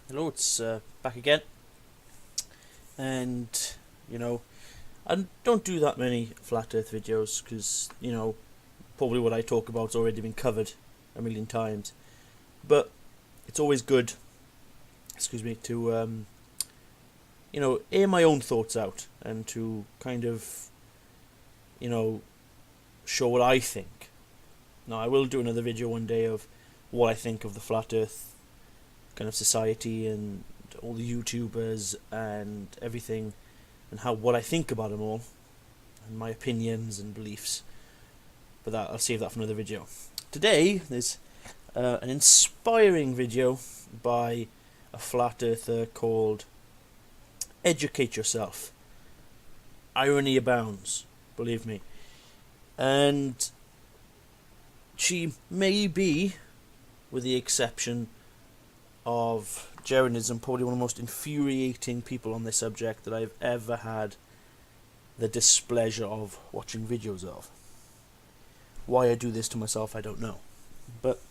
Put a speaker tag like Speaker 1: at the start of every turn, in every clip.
Speaker 1: Hello, it's back again. And, you know, I don't do that many flat earth videos because, probably what I talk about's already been covered a million times. But it's always good, to, air my own thoughts out and to kind of, show what I think. Now, I will do another video one day of what I think of the flat earth kind of society and all the YouTubers and everything, and what I think about them all, and my opinions and beliefs. But I'll save that for another video. Today there's an inspiring video by a flat earther called "Educate Yourself." Irony abounds, believe me. And she may be, with the exception of Jeranism, probably one of the most infuriating people on this subject that I've ever had the displeasure of watching videos of. Why I do this to myself, I don't know. But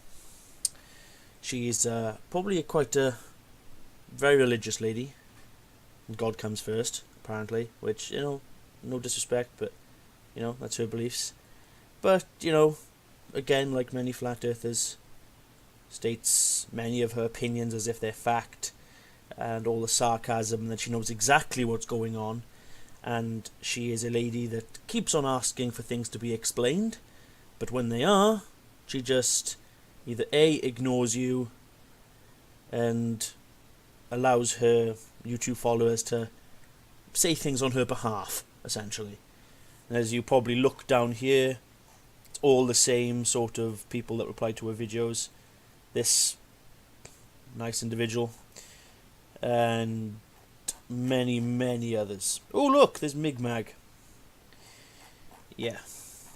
Speaker 1: she's probably quite a very religious lady. God comes first, apparently, which, no disrespect, but, that's her beliefs. But, again, like many flat earthers, states many of her opinions as if they're fact, and all the sarcasm that she knows exactly what's going on, and she is a lady that keeps on asking for things to be explained, but when they are, she just either A, ignores you and allows her YouTube followers to say things on her behalf, essentially. And as you probably look down here, it's all the same sort of people that reply to her videos. This nice individual and many, many others. Oh, look, there's Migmag. Yeah,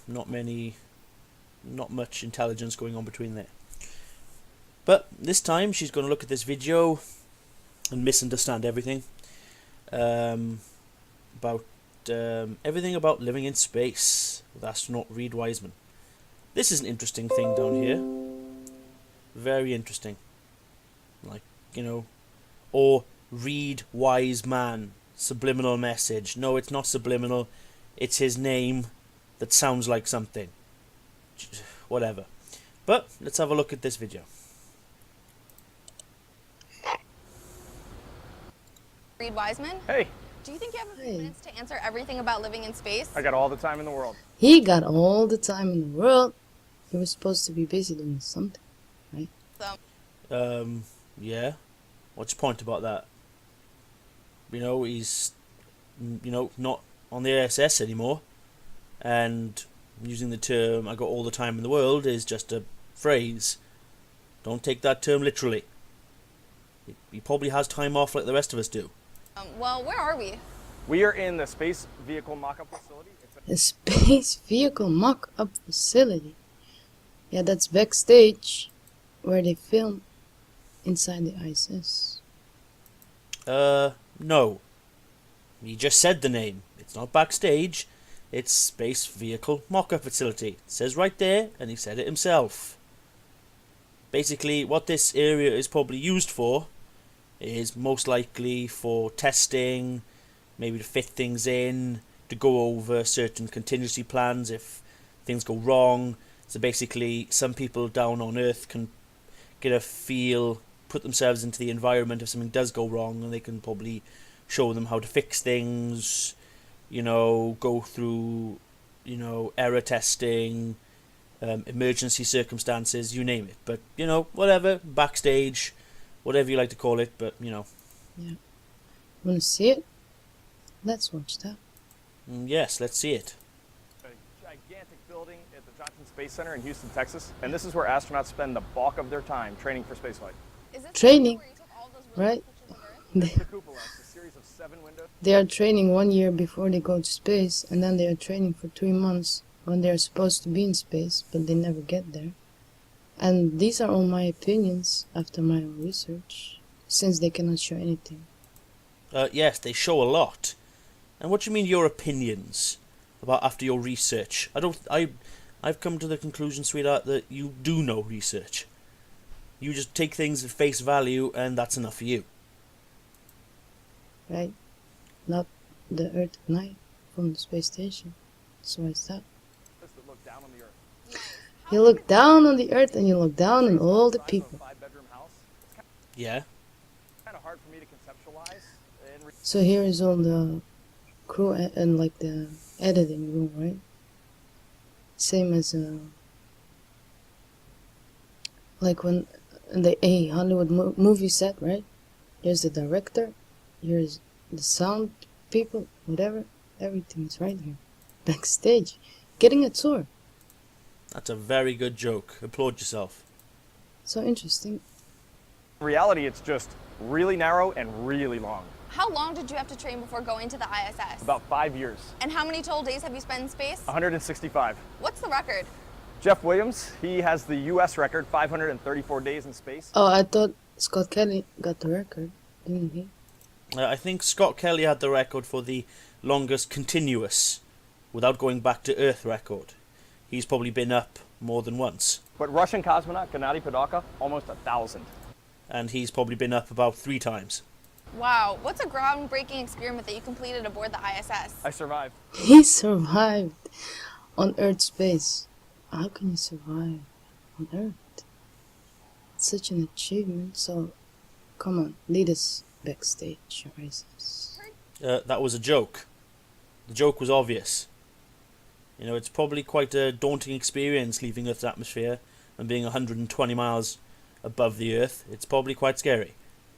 Speaker 1: not much intelligence going on between there. But this time she's going to look at this video and misunderstand everything about everything about living in space with astronaut Reed Wiseman. This is an interesting thing down here. Very interesting. Or Reed Wiseman, subliminal message. No, it's not subliminal. It's his name that sounds like something. Whatever. But let's have a look at this video.
Speaker 2: Reed Wiseman?
Speaker 3: Hey,
Speaker 2: Do you think you have a few minutes to answer everything about living in space?
Speaker 3: I got all the time in the world.
Speaker 4: He got all the time in the world. He was supposed to be busy doing something, right?
Speaker 1: Yeah. What's your point about that? He's, not on the ISS anymore, and using the term "I got all the time in the world" is just a phrase. Don't take that term literally. He probably has time off like the rest of us do.
Speaker 2: Well, where are we?
Speaker 3: We are in the Space Vehicle Mock-Up Facility.
Speaker 4: A space vehicle mock-up facility. Yeah, that's backstage, where they film inside the ISS.
Speaker 1: No. He just said the name. It's not backstage. It's Space Vehicle Mock-Up Facility. It says right there, and he said it himself. Basically, what this area is probably used for is most likely for testing, maybe to fit things in, to go over certain contingency plans if things go wrong. So basically, some people down on Earth can get a feel, put themselves into the environment if something does go wrong, and they can probably show them how to fix things, go through, error testing, emergency circumstances, you name it. But, whatever, backstage, whatever you like to call it, but,
Speaker 4: Yeah. Wanna see it? Let's watch that.
Speaker 1: Yes, let's see it.
Speaker 3: A gigantic building at the Johnson Space Center in Houston, Texas. And this is where astronauts spend the bulk of their time training for spaceflight.
Speaker 2: Is this
Speaker 4: Training,
Speaker 2: where you took all those really
Speaker 4: right?
Speaker 2: cool pictures of Earth?
Speaker 3: The cupola is a series of 7 windows.
Speaker 4: They are training 1 year before they go to space, and then they are training for 3 months when they are supposed to be in space, but they never get there. And these are all my opinions after my own research, since they cannot show anything.
Speaker 1: Yes, they show a lot. And what do you mean your opinions about after your research? I've come to the conclusion, sweetheart, that you do know research. You just take things at face value, and that's enough for you.
Speaker 4: right? Not the Earth at night from the space station. So I thought.
Speaker 3: That look down on the Earth.
Speaker 4: You look down on the Earth and you look down on all the people.
Speaker 3: Five-bedroom house. It's
Speaker 1: Yeah.
Speaker 3: kind of hard for me to conceptualize.
Speaker 4: So here is all the crew and like the editing room, right? Same as like when in the Hollywood movie set, right? Here's the director, here's the sound people, whatever. Everything is right here, backstage, getting a tour.
Speaker 1: That's a very good joke. Applaud yourself.
Speaker 4: So interesting.
Speaker 3: In reality, it's just really narrow and really long.
Speaker 2: How long did you have to train before going to the ISS?
Speaker 3: About 5 years.
Speaker 2: And how many total days have you spent in space?
Speaker 3: 165.
Speaker 2: What's the record?
Speaker 3: Jeff Williams, he has the U.S. record, 534 days in space.
Speaker 4: Oh, I thought Scott Kelly got the record, didn't he?
Speaker 1: I think Scott Kelly had the record for the longest continuous, without going back to Earth record. He's probably been up more than once.
Speaker 3: But Russian cosmonaut Gennady Padalka, almost 1,000.
Speaker 1: And he's probably been up about 3 times.
Speaker 2: Wow, what's a groundbreaking experiment that you completed aboard the ISS?
Speaker 3: I survived.
Speaker 4: He survived on Earth space. How can you survive on Earth? It's such an achievement. So, come on, lead us backstage, Oasis.
Speaker 1: That was a joke. The joke was obvious. You know, it's probably quite a daunting experience leaving Earth's atmosphere and being 120 miles above the Earth. It's probably quite scary.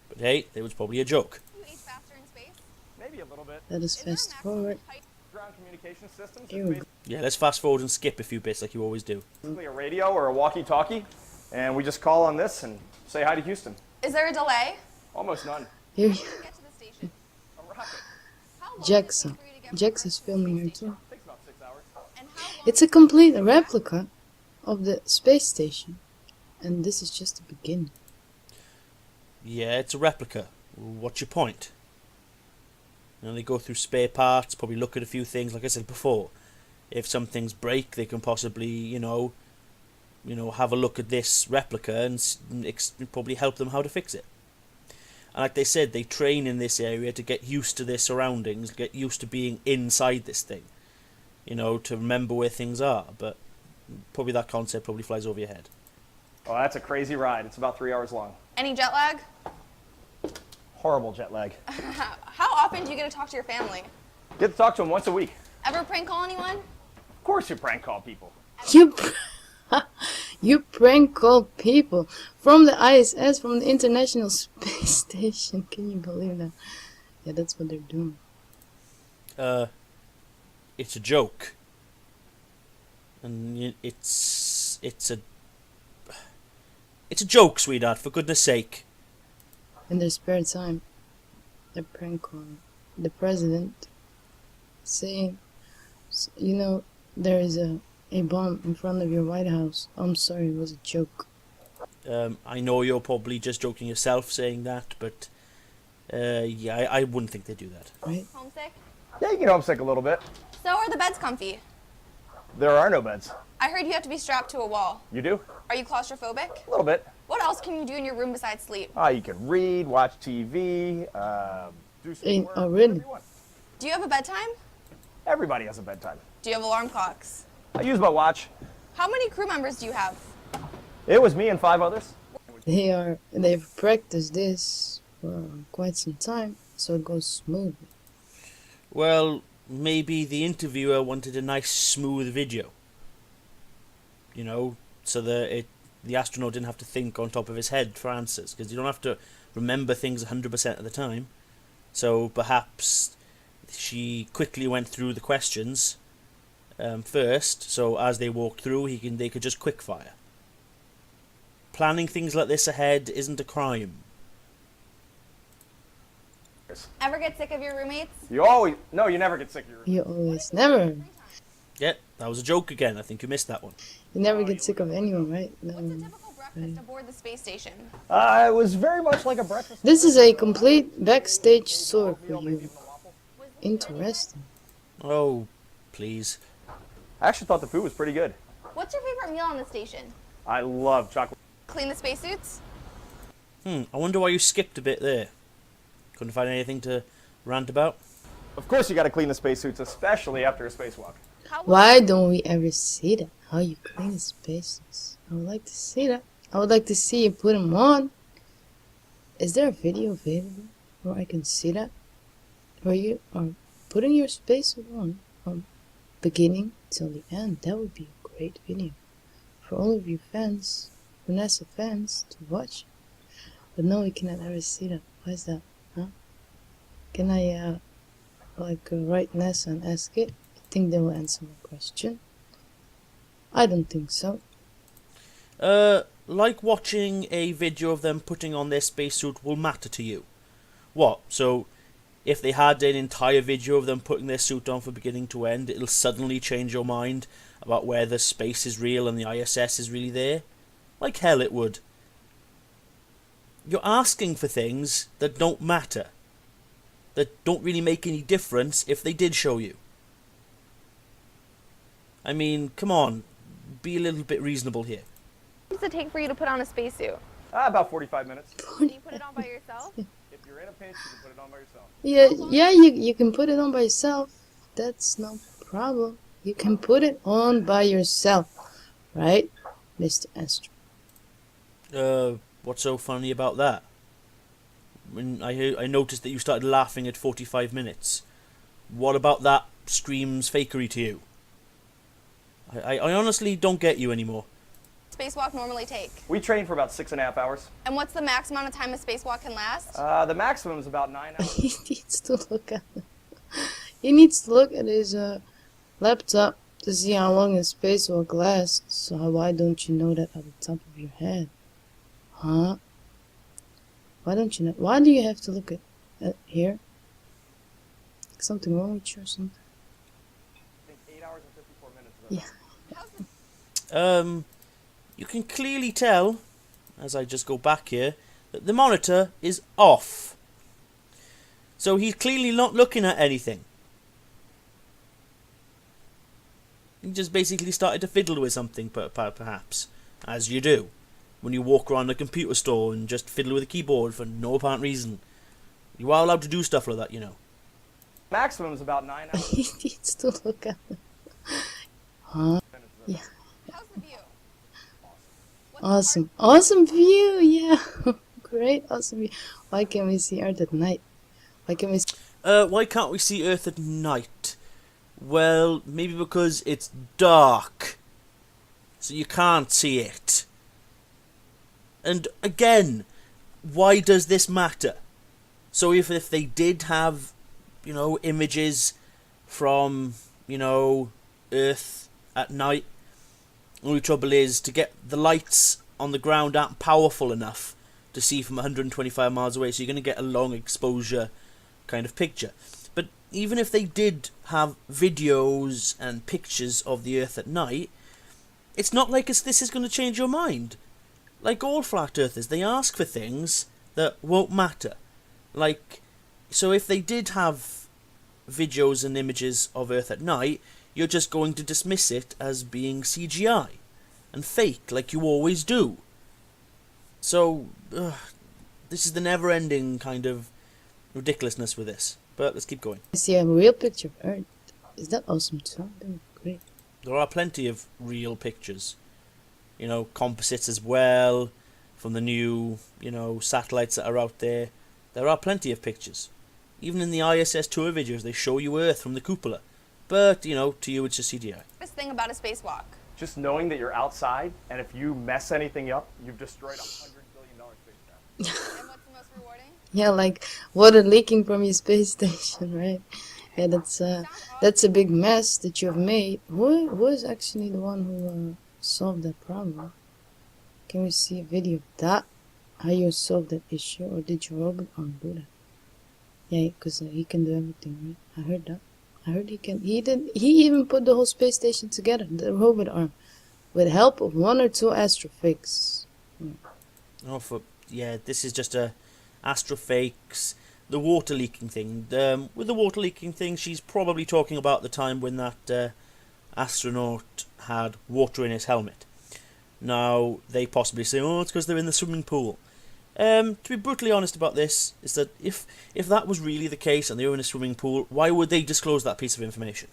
Speaker 1: But hey, it was probably a joke.
Speaker 2: You age faster in space?
Speaker 3: Maybe a little bit.
Speaker 4: Let us
Speaker 2: Is there a
Speaker 4: fast
Speaker 2: maximum
Speaker 4: forward.
Speaker 2: height?
Speaker 3: Ground communication systems.
Speaker 4: Here we
Speaker 3: It's
Speaker 4: go.
Speaker 1: Yeah, let's fast forward and skip a few bits like you always do.
Speaker 3: basically a radio or a walkie-talkie, and we just call on this and say hi to Houston.
Speaker 2: Is there a delay?
Speaker 3: Almost none.
Speaker 4: Here,
Speaker 2: How do you get to the station?
Speaker 3: A rocket.
Speaker 2: How long
Speaker 4: Jax,
Speaker 2: does it take for you to get from
Speaker 4: Jax
Speaker 2: Earth
Speaker 4: is
Speaker 2: to the
Speaker 4: filming
Speaker 2: space
Speaker 4: here
Speaker 2: station?
Speaker 4: too.
Speaker 3: Takes about 6 hours.
Speaker 2: And how long
Speaker 4: It's a complete replica of the space station, and this is just the beginning.
Speaker 1: Yeah, it's a replica. What's your point? You know, they go through spare parts, probably look at a few things. Like I said before, if some things break, they can possibly, you know, have a look at this replica and probably help them how to fix it. And like they said, they train in this area to get used to their surroundings, get used to being inside this thing. You know, to remember where things are. But probably that concept probably flies over your head.
Speaker 3: Oh, that's a crazy ride. It's about 3 hours long.
Speaker 2: Any jet lag?
Speaker 3: Horrible jet lag.
Speaker 2: How often do you get to talk to your family?
Speaker 3: Get to talk to them once a week.
Speaker 2: Ever prank call anyone?
Speaker 3: Of course you prank call people.
Speaker 4: You, you prank call people from the ISS, from the International Space Station. Can you believe that? Yeah, that's what they're doing.
Speaker 1: It's a joke. And it's a joke, sweetheart, for goodness sake.
Speaker 4: In their spare time, they're prank calling the president, saying, you know, there is a bomb in front of your White House. I'm sorry, it was a joke.
Speaker 1: I know you're probably just joking yourself saying that, but yeah, I wouldn't think they do that.
Speaker 4: Right?
Speaker 2: Homesick?
Speaker 3: Yeah, you can homesick a little bit.
Speaker 2: So are the beds comfy?
Speaker 3: There are no beds.
Speaker 2: I heard you have to be strapped to a wall.
Speaker 3: You do?
Speaker 2: Are you claustrophobic?
Speaker 3: A little bit.
Speaker 2: What else can you do in your room besides sleep?
Speaker 3: You can read, watch TV, do some work,
Speaker 4: Oh, really?
Speaker 3: whatever you want.
Speaker 2: Do you have a bedtime?
Speaker 3: Everybody has a bedtime.
Speaker 2: Do you have alarm clocks?
Speaker 3: I use my watch.
Speaker 2: How many crew members do you have?
Speaker 3: It was me and 5 others.
Speaker 4: They've practiced this for quite some time, so it goes smoothly.
Speaker 1: Well, maybe the interviewer wanted a nice smooth video. You know, so that the astronaut didn't have to think on top of his head for answers, because you don't have to remember things 100% of the time. So perhaps she quickly went through the questions first, so as they walked through, they could just quickfire. Planning things like this ahead isn't a crime.
Speaker 2: Ever get sick of your roommates?
Speaker 3: No, you never get sick of your
Speaker 4: You always, never,
Speaker 1: Yeah, that was a joke again. I think you missed that one.
Speaker 4: you never get sick of anyone, right?
Speaker 2: What's a
Speaker 4: No.
Speaker 2: typical breakfast aboard the space station?
Speaker 3: It was very much like a breakfast.
Speaker 4: This is a complete backstage tour for you. Interesting.
Speaker 1: Oh, please.
Speaker 3: I actually thought the food was pretty good.
Speaker 2: What's your favorite meal on the station?
Speaker 3: I love chocolate.
Speaker 2: Clean the spacesuits?
Speaker 1: I wonder why you skipped a bit there. Couldn't find anything to rant about?
Speaker 3: Of course you gotta clean the spacesuits, especially after a spacewalk.
Speaker 4: Why don't we ever see that? How you clean the spaces? I would like to see that. I would like to see you put them on. Is there a video available where I can see that? Where you are putting your spacesuit on from beginning till the end. That would be a great video for all of you fans, for NASA fans to watch. But no, we cannot ever see that. Why is that? Huh? Can I write NASA and ask it? I think they will answer my question. I don't think so.
Speaker 1: Like watching a video of them putting on their spacesuit will matter to you. What? So, if they had an entire video of them putting their suit on from beginning to end, it'll suddenly change your mind about whether space is real and the ISS is really there? Like hell it would. You're asking for things that don't matter. That don't really make any difference if they did show you. I mean, come on. Be a little bit reasonable here.
Speaker 2: What does it take for you to put on a spacesuit?
Speaker 3: About 45 minutes.
Speaker 2: Do you put it on by yourself?
Speaker 3: If you're in a pinch, you can put it on by yourself.
Speaker 4: Yeah, you can put it on by yourself. That's no problem. You can put it on by yourself, right, Mr. Astro?
Speaker 1: What's so funny about that? When I noticed that you started laughing at 45 minutes. What about that screams fakery to you? I honestly don't get you anymore.
Speaker 2: Spacewalk normally take?
Speaker 3: We train for about 6.5 hours.
Speaker 2: And what's the max amount of time a spacewalk can last?
Speaker 3: The maximum is about 9 hours.
Speaker 4: He needs to look at it. He needs to look at his laptop to see how long a spacewalk lasts. So why don't you know that at the top of your head? Huh? Why don't you know? Why do you have to look at here? Something wrong with you or something?
Speaker 3: I think 8 hours and 54 minutes.
Speaker 4: Yeah.
Speaker 1: You can clearly tell, as I just go back here, that the monitor is off. So he's clearly not looking at anything. He just basically started to fiddle with something, perhaps, as you do, when you walk around a computer store and just fiddle with a keyboard for no apparent reason. You are allowed to do stuff like that, you know.
Speaker 3: Maximum is about 9 hours.
Speaker 4: He needs to look at it. Huh? Yeah.
Speaker 2: How's the view?
Speaker 4: Awesome. Awesome view, yeah. Great, awesome view. Why can't we see Earth at night? Why can't we see...
Speaker 1: Why can't we see Earth at night? Well, maybe because it's dark. So you can't see it. And again, why does this matter? So if they did have, you know, images from, you know, Earth at night, the only trouble is to get the lights on the ground aren't powerful enough to see from 125 miles away, so you're going to get a long exposure kind of picture. But even if they did have videos and pictures of the Earth at night, it's not like this is going to change your mind. Like all flat earthers, they ask for things that won't matter. Like, so if they did have videos and images of Earth at night, you're just going to dismiss it as being CGI and fake, like you always do. So, this is the never-ending kind of ridiculousness with this. But let's keep going.
Speaker 4: See a real picture of Earth. Is that awesome too? That would be great.
Speaker 1: There are plenty of real pictures. You know, composites as well, from the new, you know, satellites that are out there. There are plenty of pictures. Even in the ISS tour videos, they show you Earth from the cupola. But, you know, to you it's just CGI.
Speaker 2: Best thing about a spacewalk?
Speaker 3: Just knowing that you're outside, and if you mess anything up, you've destroyed $100 billion spacecraft.
Speaker 2: And what's the most rewarding?
Speaker 4: Yeah, like water leaking from your space station, right? Yeah, that's a big mess that you've made. Who is actually the one who solved that problem? Can we see a video of that? How you solved that issue, or did your robot arm do that? Yeah, because he can do everything, right? I heard that. I heard he can. He even put the whole space station together, the robot arm, with help of 1 or 2 astrofakes.
Speaker 1: Yeah, this is just a astrofakes. The water leaking thing. With the water leaking thing, she's probably talking about the time when that astronaut had water in his helmet. Now, they possibly say, oh, it's because they're in the swimming pool. To be brutally honest about this, is that if that was really the case and they were in a swimming pool, why would they disclose that piece of information?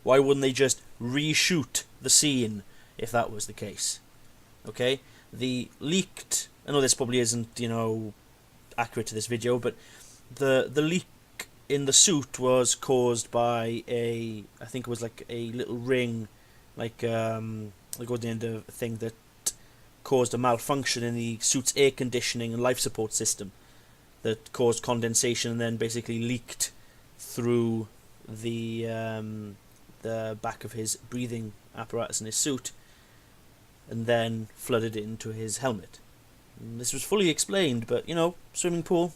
Speaker 1: Why wouldn't they just reshoot the scene if that was the case? Okay, the leaked. I know this probably isn't, you know, accurate to this video, but the leak in the suit was caused by I think it was like a little ring, like goes the end of a thing that caused a malfunction in the suit's air conditioning and life support system that caused condensation and then basically leaked through the back of his breathing apparatus in his suit and then flooded it into his helmet. And this was fully explained, but you know, swimming pool,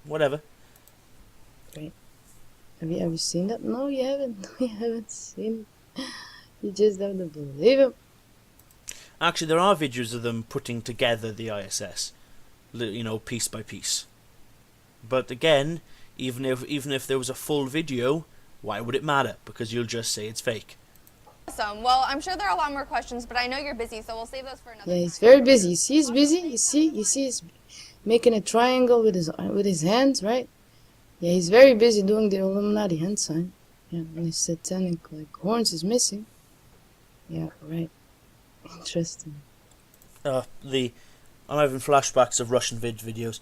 Speaker 1: whatever.
Speaker 4: Great. Have you ever seen that? No, you haven't. No, you haven't seen it. You just have to believe it.
Speaker 1: Actually, there are videos of them putting together the ISS, you know, piece by piece. But again, even if there was a full video, why would it matter? Because you'll just say it's fake.
Speaker 2: Awesome. Well, I'm sure there are a lot more questions, but I know you're busy, so we'll save those for another
Speaker 4: Yeah,
Speaker 2: time.
Speaker 4: he's very busy. You see, he's busy. You see, he's making a triangle with his hands, right? Yeah, he's very busy doing the Illuminati hand sign. Yeah, when his satanic like horns is missing. Yeah, right. Interesting.
Speaker 1: I'm having flashbacks of Russian videos.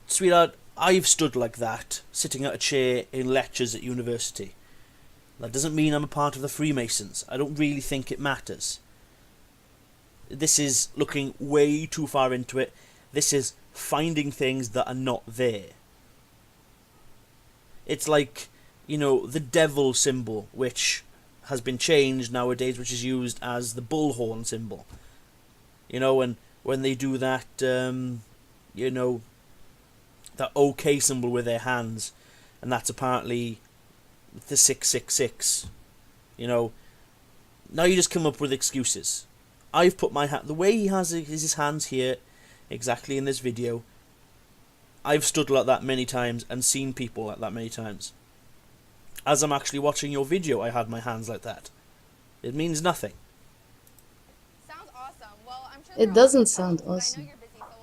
Speaker 1: Sweetheart, I've stood like that, sitting at a chair in lectures at university. That doesn't mean I'm a part of the Freemasons. I don't really think it matters. This is looking way too far into it. This is finding things that are not there. It's like, you know, the devil symbol, which has been changed nowadays, which is used as the bullhorn symbol. You know, and when they do that, you know, that OK symbol with their hands, and that's apparently the 666. You know, now you just come up with excuses. I've put my hand, the way he has his hands here, exactly in this video. I've stood like that many times and seen people like that many times. As I'm actually watching your video, I had my hands like that. It means nothing.
Speaker 2: Sounds awesome. Well, I'm sure
Speaker 4: It doesn't sound awesome.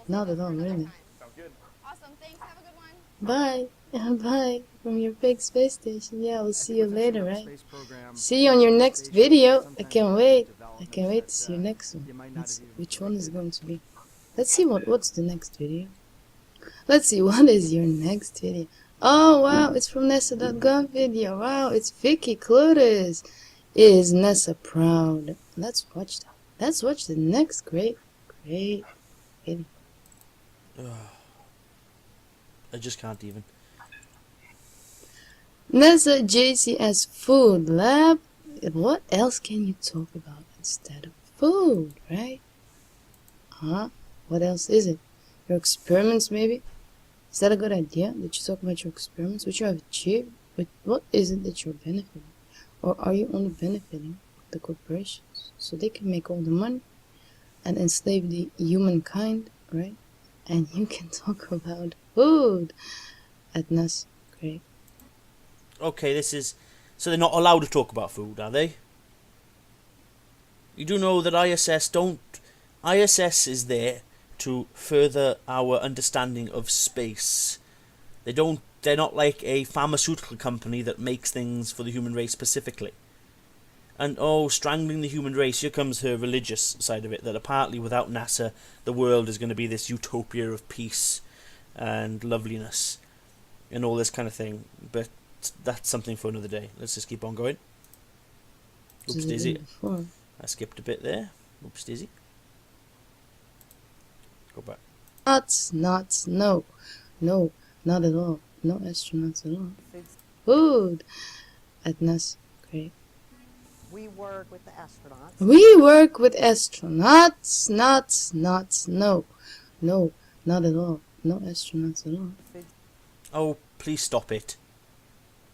Speaker 4: Not at all, really.
Speaker 3: Sounds good.
Speaker 2: Awesome. Thanks. Have a good one.
Speaker 4: Bye. Bye. From your big space station. Yeah, we'll see you later, right? See you on your next video. I can't wait. I can't wait to see your next one. Let's see which one is going to be. Let's see what's the next video. Let's see what is your next video. Oh wow, it's from Nessa.gov video. Wow, it's Vicky Clutis. Is Nessa proud? Let's watch that. Let's watch the next great video.
Speaker 1: I just can't even.
Speaker 4: Nessa JCS Food Lab. What else can you talk about instead of food, right? Huh? What else is it? Your experiments, maybe? Is that a good idea? That you talk about your experiments, which you have achieved? But what is it that you're benefiting? Or are you only benefiting the corporations so they can make all the money and enslave the humankind, right? And you can talk about food at NAS. Great.
Speaker 1: Okay, this is... So they're not allowed to talk about food, are they? You do know that ISS don't... ISS is there to further our understanding of space. They're not like a pharmaceutical company that makes things for the human race specifically. And oh, strangling the human race, here comes her religious side of it, that apparently without NASA the world is going to be this utopia of peace and loveliness and all this kind of thing. But that's something for another day. Let's just keep on going. Oops daisy. I skipped a bit there. Oops daisy. Go back.
Speaker 4: Not, no, not at all. No astronauts at all. Food at NASA. Great.
Speaker 5: We work with the astronauts.
Speaker 4: We work with astronauts. No, not at all. No astronauts at all.
Speaker 1: Oh, please stop it.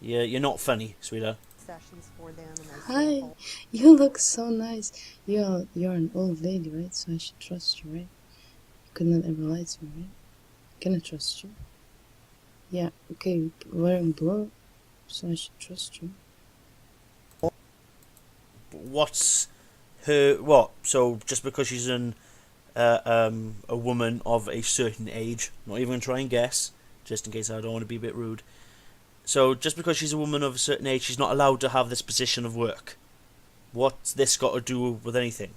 Speaker 1: Yeah, you're not funny, sweetheart.
Speaker 5: Sessions for them and they
Speaker 4: Hi,
Speaker 5: sample.
Speaker 4: you look so nice. You're an old lady, right? So I should trust you, right? You could not ever lie to me, right? Can I trust you? Yeah, okay, you're wearing blue, so I should trust you.
Speaker 1: What's her... What? So, just because she's an a woman of a certain age. Not even going to try and guess, just in case I don't want to be a bit rude. So just because she's a woman of a certain age, she's not allowed to have this position of work. What's this got to do with anything?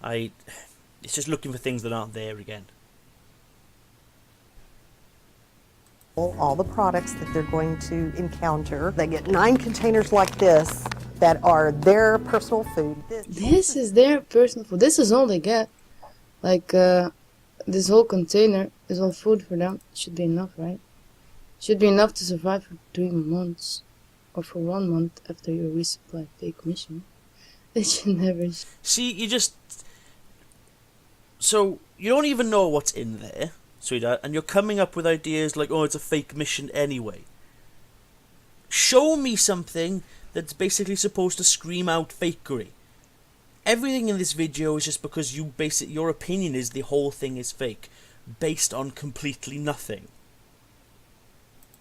Speaker 1: It's just looking for things that aren't there again.
Speaker 5: all the products that they're going to encounter. They get 9 containers like this that are their personal food.
Speaker 4: This is their personal food. This is all they get. Like, this whole container is all food for them. Should be enough, right? Should be enough to survive for 3 months. Or for 1 month after your resupply fake mission. They should never...
Speaker 1: See, you just... So, you don't even know what's in there, sweetheart, and you're coming up with ideas like, oh, it's a fake mission anyway. Show me something that's basically supposed to scream out fakery. Everything in this video is just because your opinion is the whole thing is fake, based on completely nothing.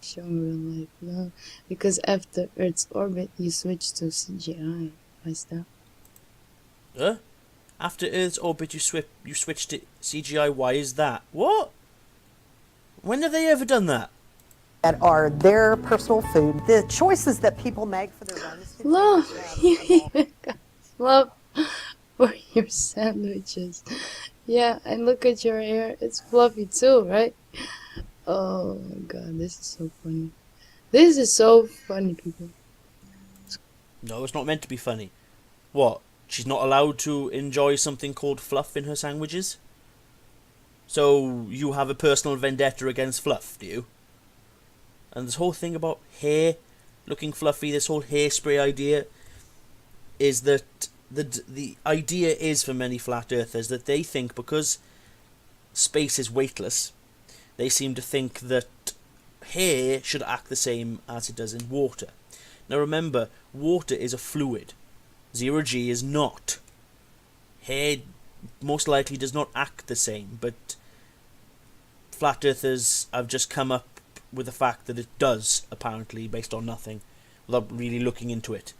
Speaker 4: Show real life, no. Because after Earth's orbit, you switch to CGI. Why is that?
Speaker 1: Huh? After Earth's orbit, you switched to CGI. Why is that? What? When have they ever done that?
Speaker 5: That are their personal food. The choices that people make for their bonus.
Speaker 4: Love, you even got love for your sandwiches. Yeah, and look at your hair. It's fluffy too, right? Oh my god, this is so funny. This is so funny, people.
Speaker 1: No, it's not meant to be funny. What? She's not allowed to enjoy something called fluff in her sandwiches? So you have a personal vendetta against fluff, do you? And this whole thing about hair looking fluffy, this whole hairspray idea, is that the idea is for many flat earthers that they think because space is weightless, they seem to think that hair should act the same as it does in water. Now remember, water is a fluid. 0G is not. Hair most likely does not act the same, but flat earthers have just come up with the fact that it does, apparently, based on nothing, without really looking into it.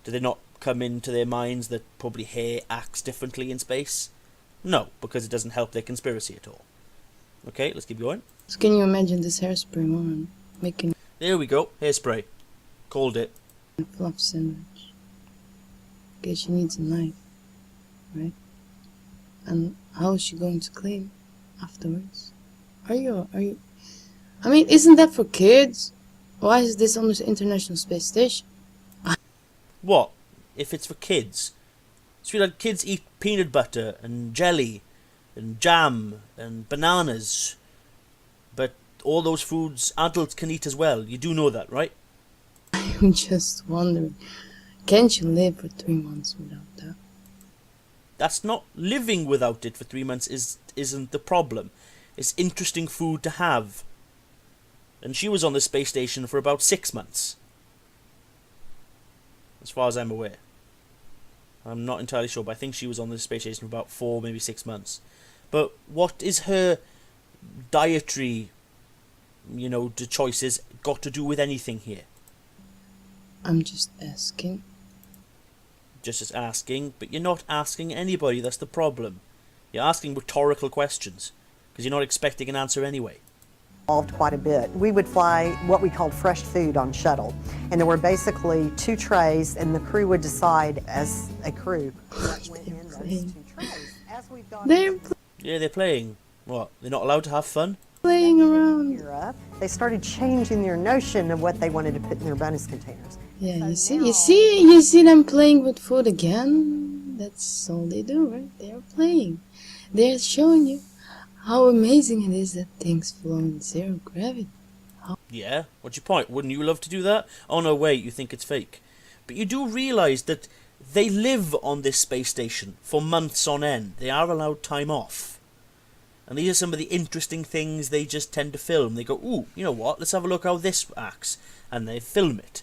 Speaker 1: Do they not come into their minds that probably hair acts differently in space? No, because it doesn't help their conspiracy at all. Okay, let's keep going.
Speaker 4: So can you imagine this hairspray woman making
Speaker 1: There we go, hairspray. Called it.
Speaker 4: a fluff sandwich? Okay, she needs a knife, right? And how is she going to clean afterwards? Are you... I mean, isn't that for kids? Why is this on the International Space Station?
Speaker 1: What? If it's for kids? Sweetheart, kids eat peanut butter and jelly and jam and bananas. But all those foods adults can eat as well. You do know that, right?
Speaker 4: I'm just wondering, can't you live for 3 months without that?
Speaker 1: That's not living without it for 3 months isn't the problem. It's interesting food to have. And she was on the space station for about 6 months. As far as I'm aware. I'm not entirely sure, but I think she was on the space station for about 4, maybe 6 months. But what is her dietary, the choices got to do with anything here?
Speaker 4: I'm just asking.
Speaker 1: Just asking, but you're not asking anybody, that's the problem. You're asking rhetorical questions, because you're not expecting an answer anyway.
Speaker 5: Evolved quite a bit. We would fly what we called fresh food on shuttle, and there were basically 2 trays, and the crew would decide as a crew what went in those 2 trays. As we've gone
Speaker 1: Yeah, they're playing. What? They're not allowed to have fun?
Speaker 4: playing around.
Speaker 5: Europe, they started changing their notion of what they wanted to put in their bonus containers.
Speaker 4: Yeah, you see them playing with food again? That's all they do, right? They're playing. They're showing you how amazing it is that things flow in 0 gravity.
Speaker 1: Yeah, what's your point? Wouldn't you love to do that? Oh no, wait, you think it's fake. But you do realise that they live on this space station for months on end. They are allowed time off. And these are some of the interesting things they just tend to film. They go, ooh, you know what, let's have a look how this acts. And they film it.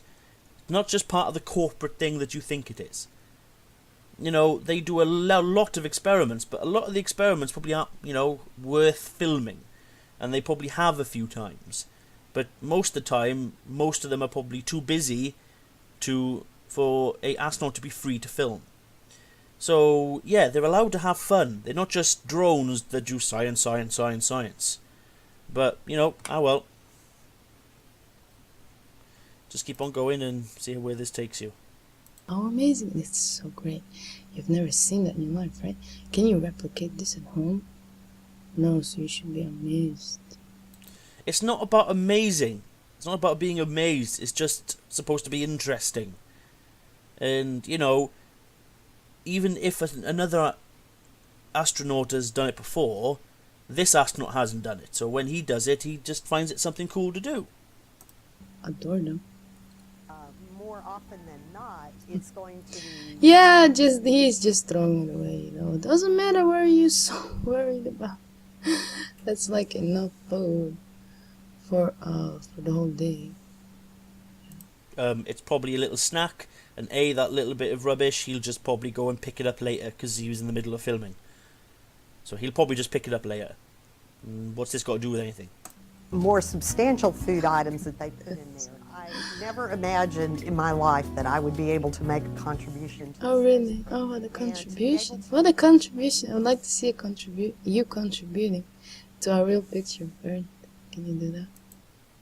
Speaker 1: It's not just part of the corporate thing that you think it is. They do a lot of experiments, but a lot of the experiments probably aren't, worth filming. And they probably have a few times. But most of the time, most of them are probably too busy for a astronaut to be free to film. So, yeah, they're allowed to have fun. They're not just drones that do science, science, science, science. But, you know, well. Just keep on going and see where this takes you.
Speaker 4: Oh, amazing. It's so great. You've never seen that in your life, right? Can you replicate this at home? No, so you should be amazed.
Speaker 1: It's not about amazing. It's not about being amazed. It's just supposed to be interesting. And, you know, even if another astronaut has done it before, this astronaut hasn't done it. So when he does it, he just finds it something cool to do.
Speaker 4: Adore them.
Speaker 5: More often than not, it's going to be.
Speaker 4: Yeah, he's just throwing it away, you know. It doesn't matter what you're so worried about. That's like enough food for the whole day.
Speaker 1: It's probably a little snack, and that little bit of rubbish, he'll just probably go and pick it up later because he was in the middle of filming. So he'll probably just pick it up later. What's this got to do with anything?
Speaker 5: More substantial food items that they put in there. I never imagined in my life that I would be able to make a contribution to
Speaker 4: Oh, really? Oh, what a contribution. What a contribution. I would like to see you contributing to our real picture of Earth. Can you do that?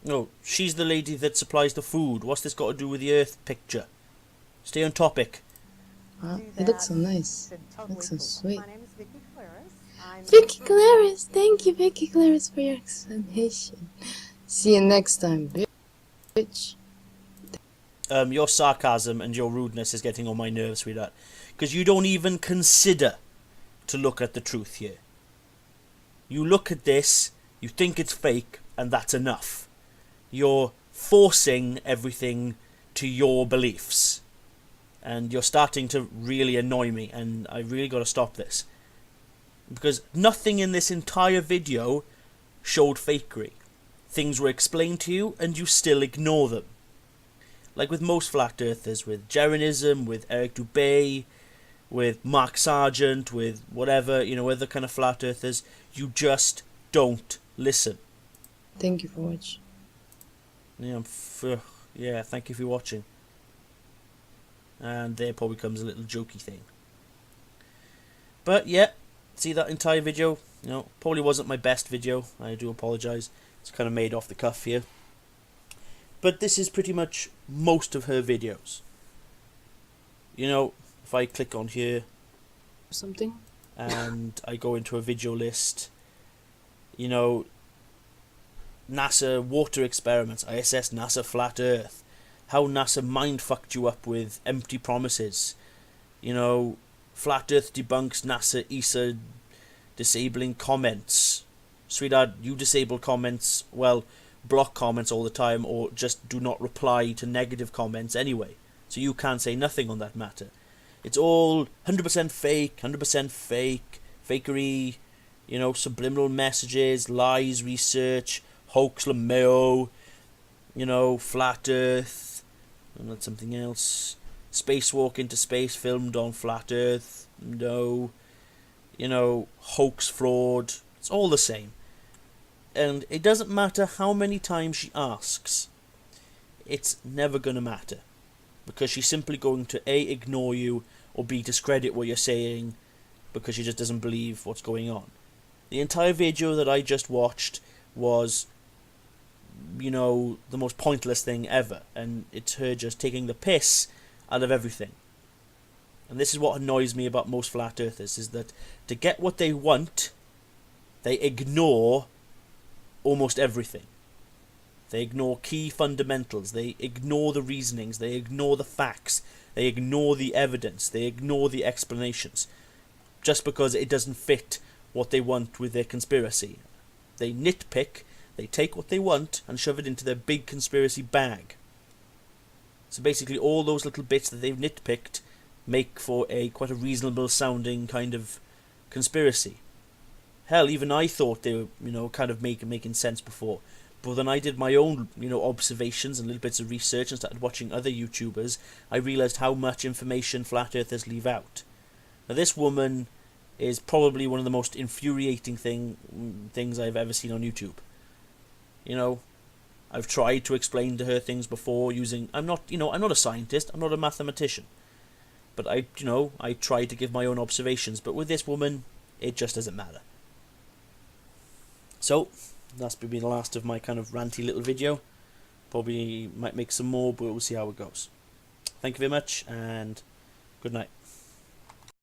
Speaker 1: No, she's the lady that supplies the food. What's this got to do with the Earth picture? Stay on topic.
Speaker 4: Wow, it looks so nice.
Speaker 5: Totally
Speaker 4: Looks so
Speaker 5: cool.
Speaker 4: sweet.
Speaker 5: My name is Vicky Claris. I'm
Speaker 4: Vicky Claris! Thank you, Vicky Claris, for your explanation. See you next time, bitch.
Speaker 1: Your sarcasm and your rudeness is getting on my nerves, sweetheart. Because you don't even consider to look at the truth here. You look at this, you think it's fake, and that's enough. You're forcing everything to your beliefs. And you're starting to really annoy me, and I really got to stop this. Because nothing in this entire video showed fakery. Things were explained to you, and you still ignore them. Like with most flat earthers, with Jeranism, with Eric Dubay, with Mark Sargent, with whatever, you know, other kind of flat earthers, you just don't listen.
Speaker 4: Thank you for watching.
Speaker 1: Yeah, thank you for watching. And there probably comes a little jokey thing. But yeah, see that entire video? You know, probably wasn't my best video. I do apologise. It's kind of made off the cuff here. But this is pretty much most of her videos. You know, if I click on here
Speaker 4: Something?
Speaker 1: and I go into a video list, you know, NASA water experiments, ISS, NASA flat earth, how NASA mind-fucked you up with empty promises, you know, flat earth debunks NASA ESA disabling comments. Sweetheart, you disable comments, well, block comments all the time, or just do not reply to negative comments anyway, so you can't say nothing on that matter. It's all 100% fake, 100% fake, fakery, you know, subliminal messages, lies, research, hoax, LaMayo, you know, flat earth, and that's something else, spacewalk into space filmed on flat earth, no, you know, hoax, fraud, it's all the same. And it doesn't matter how many times she asks, it's never going to matter. Because she's simply going to A, ignore you, or B, discredit what you're saying, because she just doesn't believe what's going on. The entire video that I just watched was, you know, the most pointless thing ever. And it's her just taking the piss out of everything. And this is what annoys me about most flat earthers, is that to get what they want, they ignore almost everything. They ignore key fundamentals, they ignore the reasonings, they ignore the facts, they ignore the evidence, they ignore the explanations, just because it doesn't fit what they want with their conspiracy. They nitpick, they take what they want and shove it into their big conspiracy bag. So basically all those little bits that they've nitpicked make for quite a reasonable sounding kind of conspiracy. Hell, even I thought they were, you know, kind of making sense before. But then I did my own, you know, observations and little bits of research and started watching other YouTubers, I realised how much information flat earthers leave out. Now this woman is probably one of the most infuriating things I've ever seen on YouTube. You know, I've tried to explain to her things before using, I'm not a scientist, I'm not a mathematician. But I try to give my own observations. But with this woman, it just doesn't matter. So, that's been the last of my kind of ranty little video. Probably might make some more, but we'll see how it goes. Thank you very much, and good night.